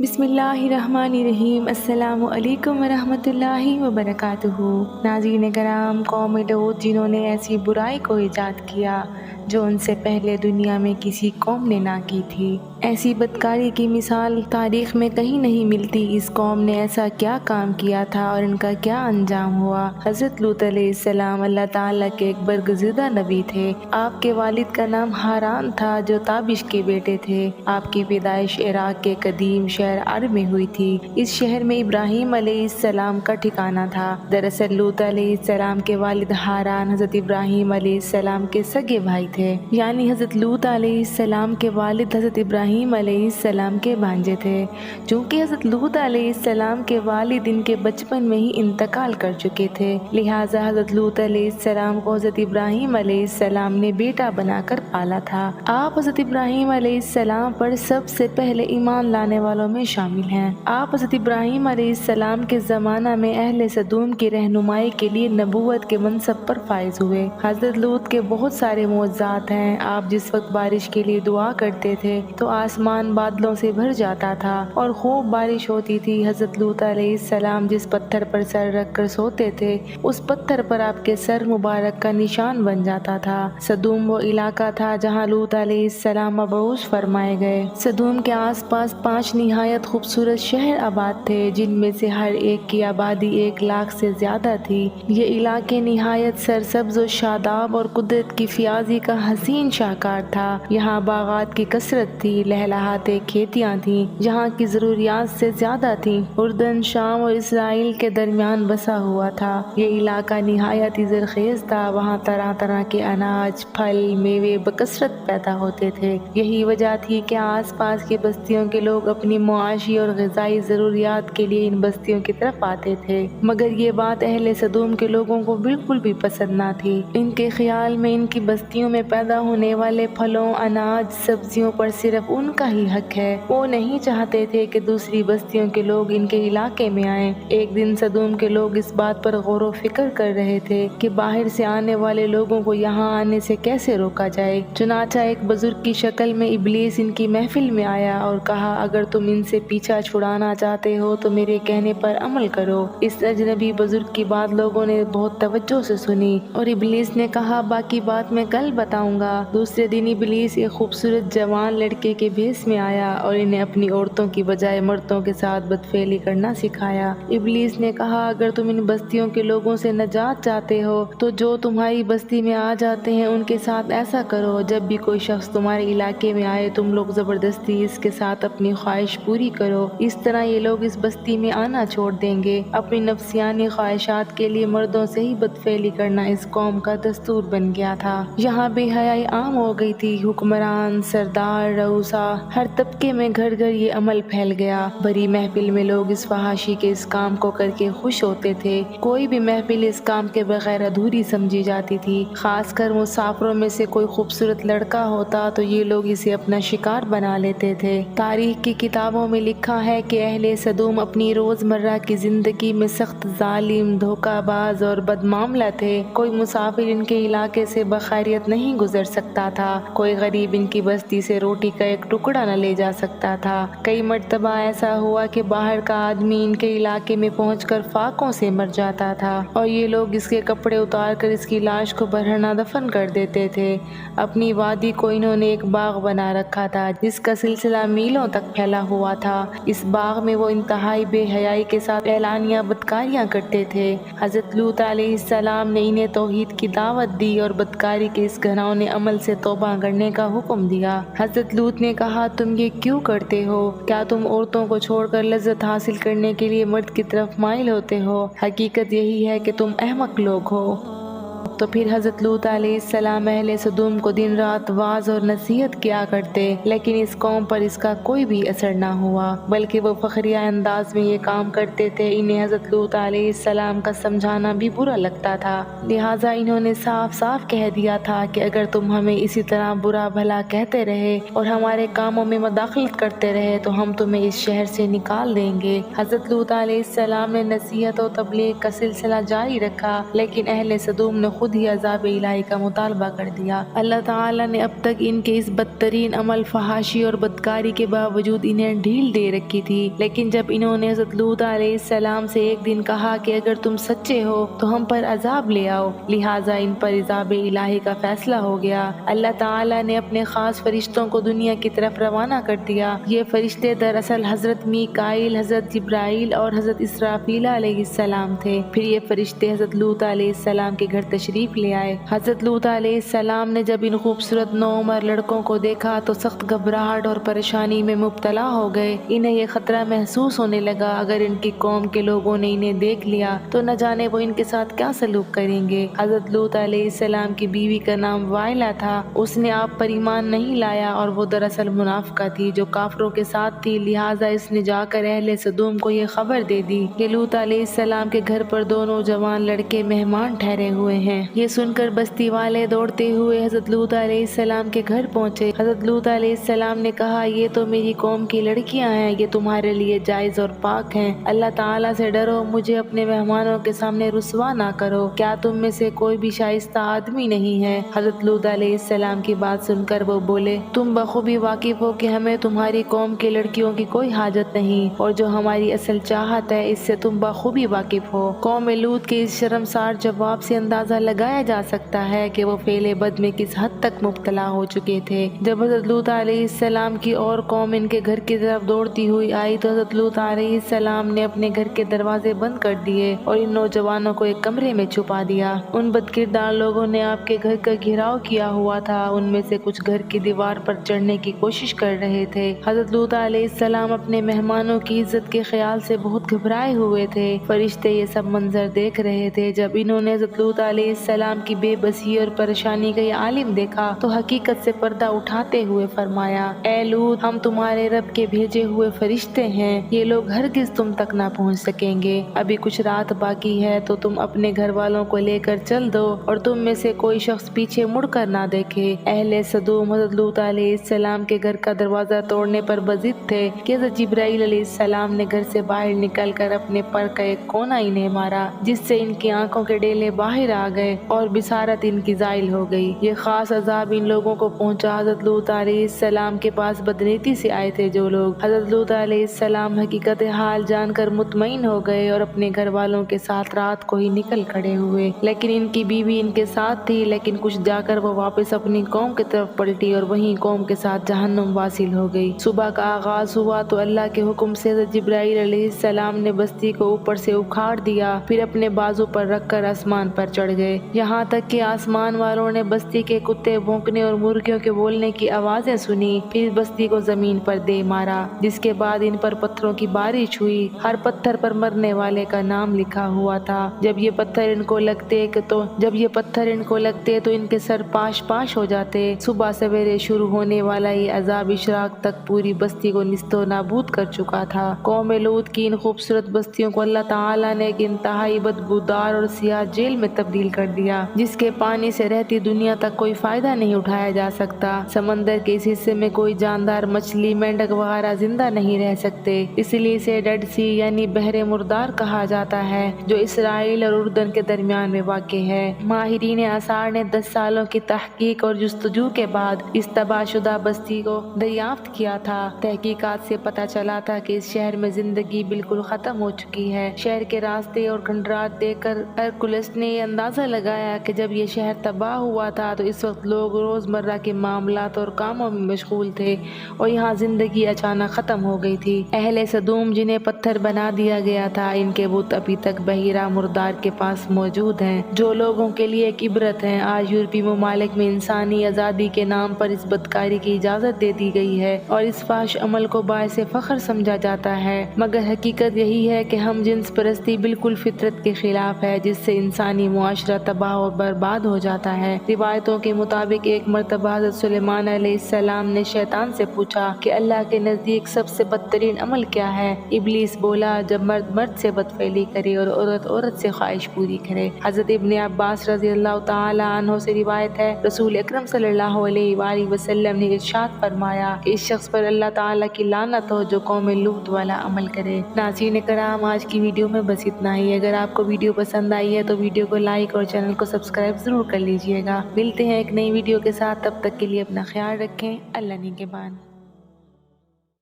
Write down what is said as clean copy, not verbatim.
بسم اللہ الرحمن الرحیم۔ السلام علیکم ورحمۃ اللہ وبرکاتہ۔ ناظرین کرام، قوم لوط جنہوں نے ایسی برائی کو ایجاد کیا جو ان سے پہلے دنیا میں کسی قوم نے نہ کی تھی، ایسی بدکاری کی مثال تاریخ میں کہیں نہیں ملتی۔ اس قوم نے ایسا کیا کام کیا تھا اور ان کا کیا انجام ہوا؟ حضرت لوط علیہ السلام اللہ تعالیٰ کے ایک برگزیدہ نبی تھے۔ آپ کے والد کا نام حاران تھا جو تابش کے بیٹے تھے۔ آپ کی پیدائش عراق کے قدیم شہر عرب میں ہوئی تھی۔ اس شہر میں ابراہیم علیہ السلام کا ٹھکانہ تھا۔ دراصل لوط علیہ السلام کے والد حاران حضرت ابراہیم علیہ السلام کے سگے بھائی تھے، یعنی حضرت لوط علیہ السلام کے والد حضرت ابراہیم علیہ السلام کے بھانجے تھے۔ چونکہ حضرت لوط علیہ السلام کے والد ان کے بچپن میں ہی انتقال کر چکے تھے، لہٰذا حضرت لوط علیہ السلام کو حضرت ابراہیم علیہ السلام نے بیٹا بنا کر پالا تھا۔ آپ حضرت ابراہیم علیہ السلام پر سب سے پہلے ایمان لانے والوں میں شامل ہیں۔ آپ حضرت ابراہیم علیہ السلام کے زمانہ میں اہل سدوم کی رہنمائی کے لیے نبوت کے منصب پر فائز ہوئے۔ حضرت لوط کے بہت سارے معجزات ہیں۔ آپ جس وقت بارش کے لیے دعا کرتے تھے تو آسمان بادلوں سے بھر جاتا تھا اور خوب بارش ہوتی تھی۔ حضرت لوط علیہ السلام جس پتھر پر سر رکھ کر سوتے تھے اس پتھر پر آپ کے سر مبارک کا نشان بن جاتا تھا۔ سدوم وہ علاقہ تھا جہاں لوط علیہ السلام مبعوث فرمائے گئے۔ سدوم کے آس پاس 5 نہایت خوبصورت شہر آباد تھے جن میں سے ہر ایک کی آبادی 1 لاکھ سے زیادہ تھی۔ یہ علاقے نہایت سرسبز و شاداب اور قدرت کی فیاضی کا حسین شاہکار تھا۔ یہاں باغات کی کثرت تھی، لہلہاتے کھیتیاں تھیں جہاں کی ضروریات سے زیادہ تھیں۔ اردن، شام اور اسرائیل کے درمیان بسا ہوا تھا۔ یہ علاقہ نہایت ہی زرخیز تھا۔ وہاں طرح طرح کے اناج، پھل، میوے بکثرت پیدا ہوتے تھے۔ یہی وجہ تھی کہ آس پاس کی بستیوں کے لوگ اپنی معاشی اور غذائی ضروریات کے لیے ان بستیوں کی طرف آتے تھے، مگر یہ بات اہل سدوم کے لوگوں کو بالکل بھی پسند نہ تھی۔ ان کے خیال میں ان کی بستیوں میں پیدا ہونے والے پھلوں، اناج، سبزیوں پر صرف ان کا ہی حق ہے۔ وہ نہیں چاہتے تھے کہ دوسری بستیوں کے لوگ ان کے علاقے میں آئیں۔ ایک دن سدوم کے لوگ اس بات پر غور و فکر کر رہے تھے کہ باہر سے آنے والے لوگوں کو یہاں آنے سے کیسے روکا جائے۔ چنانچہ ایک بزرگ کی شکل میں ابلیس ان کی محفل میں آیا اور کہا، اگر تم ان سے پیچھا چھڑانا چاہتے ہو تو میرے کہنے پر عمل کرو۔ اس اجنبی بزرگ کی بات لوگوں نے بہت توجہ سے سنی اور ابلیس نے کہا، باقی بات میں کل بتاؤں گا۔ دوسرے دن ابلیس ایک خوبصورت جوان لڑکے کے بھیس میں آیا اور انہیں اپنی عورتوں کی بجائے مردوں کے ساتھ بدفعلی کرنا سکھایا۔ ابلیس نے کہا، اگر تم ان بستیوں کے لوگوں سے نجات چاہتے ہو تو جو تمہاری بستی میں آ جاتے ہیں ان کے ساتھ ایسا کرو، جب بھی کوئی شخص تمہارے علاقے میں آئے تم لوگ زبردستی اس کے ساتھ اپنی خواہش پوری کرو۔ اس طرح یہ لوگ اس بستی میں آنا چھوڑ دیں گے۔ اپنی نفسیانی خواہشات کے لیے مردوں سے ہی بدفعلی کرنا اس قوم کا دستور بن گیا تھا۔ یہاں بے حیائی عام ہو گئی تھی۔ حکمران، سردار، رؤسا، ہر طبقے میں گھر گھر یہ عمل پھیل گیا۔ بڑی محفل میں لوگ اس فحاشی کے اس کام کو کر کے خوش ہوتے تھے۔ کوئی بھی محفل اس کام کے بغیر ادھوری سمجھی جاتی تھی۔ خاص کر مسافروں میں سے کوئی خوبصورت لڑکا ہوتا تو یہ لوگ اسے اپنا شکار بنا لیتے تھے۔ تاریخ کی کتابوں میں لکھا ہے کہ اہل سدوم اپنی روزمرہ کی زندگی میں سخت ظالم، دھوکہ باز اور بدمعاملہ تھے۔ کوئی مسافر ان کے علاقے سے بخیریت نہیں گزر سکتا تھا۔ کوئی غریب ان کی بستی سے روٹی کا ایک ٹکڑا نہ لے جا سکتا تھا۔ کئی مرتبہ ایسا ہوا کہ باہر کا آدمی ان کے علاقے میں پہنچ کر فاقوں سے مر جاتا تھا اور یہ لوگ اس کے کپڑے اتار کر اس کی لاش کو برہنہ دفن کر دیتے تھے۔ اپنی وادی کو انہوں نے ایک باغ بنا رکھا تھا جس کا سلسلہ میلوں تک پھیلا ہوا تھا۔ اس باغ میں وہ انتہائی بے حیائی کے ساتھ اعلانیہ بدکاریاں کرتے تھے۔ حضرت لوط علیہ السلام نے انہیں توحید کی دعوت دی اور بدکاری کے اس گھناؤنے عمل سے توبہ کرنے کا حکم دیا۔ حضرت لوط نے کہا، تم یہ کیوں کرتے ہو؟ کیا تم عورتوں کو چھوڑ کر لذت حاصل کرنے کے لیے مرد کی طرف مائل ہوتے ہو؟ حقیقت یہی ہے کہ تم احمق لوگ ہو۔ تو پھر حضرت لوط علیہ السلام اہل سدوم کو دن رات واعظ اور نصیحت کیا کرتے، لیکن اس قوم پر اس کا کوئی بھی اثر نہ ہوا، بلکہ وہ فخریہ انداز میں یہ کام کرتے تھے۔ انہیں حضرت لوط علیہ السلام کا سمجھانا بھی برا لگتا تھا، لہٰذا انہوں نے صاف صاف کہہ دیا تھا کہ اگر تم ہمیں اسی طرح برا بھلا کہتے رہے اور ہمارے کاموں میں مداخلت کرتے رہے تو ہم تمہیں اس شہر سے نکال دیں گے۔ حضرت لوط علیہ السلام نے نصیحت و تبلیغ کا سلسلہ جاری رکھا، لیکن اہل سدوم نے خود خود ہی عذاب الہی کا مطالبہ کر دیا۔ اللہ تعالیٰ نے اب تک ان کے اس بدترین عمل فحاشی اور بدکاری کے باوجود انہیں ڈھیل دے رکھی تھی، لیکن جب انہوں نے حضرت لوط علیہ السلام سے ایک دن کہا کہ اگر تم سچے ہو تو ہم پر عذاب لے آؤ، لہٰذا ان پر عذاب الہی کا فیصلہ ہو گیا۔ اللہ تعالیٰ نے اپنے خاص فرشتوں کو دنیا کی طرف روانہ کر دیا۔ یہ فرشتے دراصل حضرت میکائیل، حضرت جبرائیل اور حضرت اسرافیل علیہ السلام تھے۔ پھر یہ فرشتے حضرت لوط علیہ السلام کے گھر تشریف لے آئے۔ حضرت لوط علیہ السلام نے جب ان خوبصورت نوعمر لڑکوں کو دیکھا تو سخت گھبراہٹ اور پریشانی میں مبتلا ہو گئے۔ انہیں یہ خطرہ محسوس ہونے لگا اگر ان کی قوم کے لوگوں نے انہیں دیکھ لیا تو نہ جانے وہ ان کے ساتھ کیا سلوک کریں گے۔ حضرت لوط علیہ السلام کی بیوی کا نام وائلہ تھا۔ اس نے آپ پر ایمان نہیں لایا اور وہ دراصل منافقہ تھی جو کافروں کے ساتھ تھی، لہٰذا اس نے جا کر اہل سدوم کو یہ خبر دے دی کہ لوط علیہ السلام کے گھر پر دو نوجوان لڑکے مہمان ٹھہرے ہوئے ہیں۔ یہ سن کر بستی والے دوڑتے ہوئے حضرت لوط علیہ السلام کے گھر پہنچے۔ حضرت لوط علیہ السلام نے کہا، یہ تو میری قوم کی لڑکیاں ہیں، یہ تمہارے لیے جائز اور پاک ہیں۔ اللہ تعالیٰ سے ڈرو، مجھے اپنے مہمانوں کے سامنے رسوا نہ کرو۔ کیا تم میں سے کوئی بھی شائستہ آدمی نہیں ہے؟ حضرت لوط علیہ السلام کی بات سن کر وہ بولے، تم بخوبی واقف ہو کہ ہمیں تمہاری قوم کی لڑکیوں کی کوئی حاجت نہیں، اور جو ہماری اصل چاہت ہے اس سے تم بخوبی واقف ہو۔ قوم لوط کے اس شرمسار جواب سے اندازہ لگایا جا سکتا ہے کہ وہ فعل بد میں کس حد تک مبتلا ہو چکے تھے۔ جب حضرت لوط علیہ السلام کی اور قوم ان کے گھر کی طرف دوڑتی ہوئی آئی تو حضرت لوط علیہ السلام نے اپنے گھر کے دروازے بند کر دیے اور ان نوجوانوں کو ایک کمرے میں چھپا دیا۔ ان بدکردار لوگوں نے آپ کے گھر کا گھیراؤ کیا ہوا تھا، ان میں سے کچھ گھر کی دیوار پر چڑھنے کی کوشش کر رہے تھے۔ حضرت لوط علیہ السلام اپنے مہمانوں کی عزت کے خیال سے بہت گھبرائے ہوئے تھے۔ فرشتے یہ سب منظر دیکھ رہے تھے۔ جب انہوں نے حضرت لوط علیہ السلام کی بے بسی اور پریشانی کا یہ عالم دیکھا تو حقیقت سے پردہ اٹھاتے ہوئے فرمایا، اے لوط، ہم تمہارے رب کے بھیجے ہوئے فرشتے ہیں، یہ لوگ ہرگز تم تک نہ پہنچ سکیں گے۔ ابھی کچھ رات باقی ہے تو تم اپنے گھر والوں کو لے کر چل دو اور تم میں سے کوئی شخص پیچھے مڑ کر نہ دیکھے۔ اہل سدوم حضرت لوط علیہ السلام کے گھر کا دروازہ توڑنے پر بضد تھے کہ حضرت جبرائیل علیہ السلام نے گھر سے باہر نکل کر اپنے پر کا ایک کونا انہیں مارا، جس سے ان کی آنکھوں کے ڈیلے باہر آ گئے اور بصارت ان کی زائل ہو گئی۔ یہ خاص عذاب ان لوگوں کو پہنچا۔ حضرت لوط علیہ السلام کے پاس بدنیتی سے آئے تھے جو لوگ۔ حضرت لوط علیہ السلام حقیقت حال جان کر مطمئن ہو گئے اور اپنے گھر والوں کے ساتھ رات کو ہی نکل کھڑے ہوئے، لیکن ان کی بیوی ان کے ساتھ تھی۔ لیکن کچھ جا کر وہ واپس اپنی قوم کی طرف پلٹی اور وہیں قوم کے ساتھ جہنم واصل ہو گئی۔ صبح کا آغاز ہوا تو اللہ کے حکم سے حضرت جبرائیل علیہ السلام نے بستی کو اوپر سے اکھاڑ دیا، پھر اپنے بازو پر رکھ کر آسمان پر چڑھ گئے، یہاں تک کہ آسمان والوں نے بستی کے کتے بھونکنے اور مرغیوں کے بولنے کی آوازیں سنی۔ پھر بستی کو زمین پر دے مارا، جس کے بعد ان پر پتھروں کی بارش ہوئی۔ ہر پتھر پر مرنے والے کا نام لکھا ہوا تھا۔ جب یہ پتھر ان کو لگتے تو ان کے سر پاش پاش ہو جاتے۔ صبح سویرے شروع ہونے والا یہ عذاب اشراق تک پوری بستی کو نیست و نابود کر چکا تھا۔ قوم لوط کی ان خوبصورت بستیوں کو اللہ تعالیٰ نے ایک انتہائی بدبودار اور سیاہ جیل میں تبدیل کر دیا، جس کے پانی سے رہتی دنیا تک کوئی فائدہ نہیں اٹھایا جا سکتا۔ سمندر کے اس حصے میں کوئی جاندار مچھلی، مینڈک وغیرہ زندہ نہیں رہ سکتے، اس لیے اسے ڈیڈ سی یعنی بحر مردار کہا جاتا ہے، جو اسرائیل اور اردن کے درمیان میں واقع ہے۔ ماہرین آثار نے 10 سالوں کی تحقیق اور جستجو کے بعد اس تباہ شدہ بستی کو دریافت کیا تھا۔ تحقیقات سے پتہ چلا تھا کہ اس شہر میں زندگی بالکل ختم ہو چکی ہے۔ شہر کے راستے اور کھنڈرات دیکھ کر ہرکولس نے یہ اندازہ لگایا کہ جب یہ شہر تباہ ہوا تھا تو اس وقت لوگ روزمرہ کے معاملات اور کاموں میں مشغول تھے اور یہاں زندگی اچانک ختم ہو گئی تھی۔ اہل سدوم جنہیں پتھر بنا دیا گیا تھا، ان کے بت ابھی تک بحیرہ مردار کے پاس موجود ہیں، جو لوگوں کے لیے ایک عبرت ہیں۔ آج یورپی ممالک میں انسانی آزادی کے نام پر اس بدکاری کی اجازت دے دی گئی ہے اور اس فحش عمل کو باعث فخر سمجھا جاتا ہے، مگر حقیقت یہی ہے کہ ہم جنس پرستی بالکل فطرت کے خلاف ہے، جس سے انسانی معاشرہ تباہ اور برباد ہو جاتا ہے۔ روایتوں کے مطابق ایک مرتبہ حضرت سلیمان علیہ السلام نے شیطان سے پوچھا کہ اللہ کے نزدیک سب سے بدترین عمل کیا ہے؟ ابلیس بولا، جب مرد مرد سے بدفعلی کرے اور عورت عورت سے خواہش پوری کرے۔ حضرت ابن عباس رضی اللہ تعالی عنہ سے روایت ہے، رسول اکرم صلی اللہ علیہ وآلہ وسلم نے ارشاد فرمایا کہ اس شخص پر اللہ تعالیٰ کی لعنت ہو جو قوم لوط والا عمل کرے۔ ناظرین کرام، آج کی ویڈیو میں بس اتنا ہی۔ اگر آپ کو ویڈیو پسند آئی ہے تو ویڈیو کو لائک اور چینل کو سبسکرائب ضرور کر لیجئے گا۔ ملتے ہیں ایک نئی ویڈیو کے ساتھ، تب تک کے لیے اپنا خیال رکھیں۔ اللہ نگہبان۔